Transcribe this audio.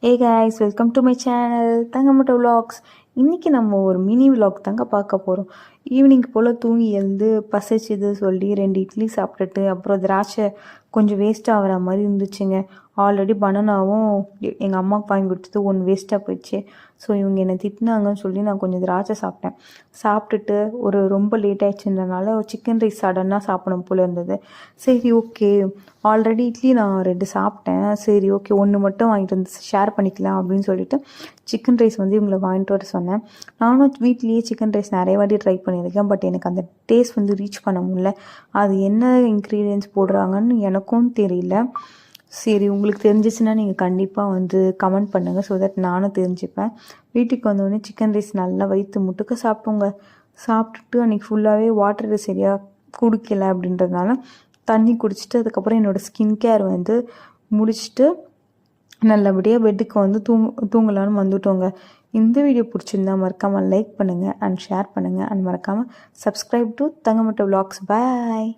Hey guys, welcome to my channel Thangamatta vlogs. இன்றைக்கி நம்ம ஒரு மினி விலாக் தாங்க பார்க்க போகிறோம். ஈவினிங் போல் தூங்கி எழுந்து பசிச்சுது சொல்லி 2 இட்லி சாப்பிட்டுட்டு அப்புறம் திராட்சை கொஞ்சம் வேஸ்ட்டாக ஆகிற மாதிரி இருந்துச்சுங்க. ஆல்ரெடி பனானாவும் எங்கள் அம்மாவுக்கு வாங்கி கொடுத்தது 1 வேஸ்ட்டாக போயிடுச்சு. ஸோ இவங்க என்னை திட்டினாங்கன்னு சொல்லி நான் கொஞ்சம் திராட்சை சாப்பிட்டேன். சாப்பிட்டுட்டு ரொம்ப லேட் ஆகிடுச்சுன்றனால சிக்கன் ரைஸ் சடனாக சாப்பிடணும் போல் இருந்தது. சரி ஓகே, ஆல்ரெடி இட்லி நான் 2 சாப்பிட்டேன். சரி ஓகே, 1 மட்டும் வாங்கிட்டு வந்து ஷேர் பண்ணிக்கலாம் அப்படின்னு சொல்லிட்டு சிக்கன் ரைஸ் இவங்களை வாங்கிட்டு வர சொன்னேன். நானும் வீட்லேயே சிக்கன் ரைஸ் நிறைய வாட்டி ட்ரை பண்ணியிருக்கேன். பட் எனக்கு அந்த டேஸ்ட் ரீச் பண்ண முடியல. அது என்ன இன்க்ரீடியன்ஸ் போடுறாங்கன்னு எனக்கும் தெரியல. சரி, உங்களுக்கு தெரிஞ்சிச்சுன்னா நீங்கள் கண்டிப்பாக கமெண்ட் பண்ணுங்கள். ஸோ தட் நானும் தெரிஞ்சுப்பேன். வீட்டுக்கு வந்தோடனே சிக்கன் ரைஸ் நல்லா வயிற்று முட்டுக்க சாப்பிட்டோங்க. சாப்பிட்டுட்டு அன்றைக்கி ஃபுல்லாகவே வாட்டர் சரியாக குடிக்கலை அப்படின்றதுனால தண்ணி குடிச்சிட்டு அதுக்கப்புறம் என்னோடய ஸ்கின் கேர் முடிச்சுட்டு நல்லபடியாக பெட்டுக்கு தூங்கலான்னு வந்துட்டோங்க. இந்த வீடியோ பிடிச்சிருந்தா மறக்காமல் லைக் பண்ணுங்கள் அண்ட் ஷேர் பண்ணுங்கள் அண்ட் மறக்காமல் சப்ஸ்கிரைப் டு தங்கமட்ட விலாக்ஸ். பாய்.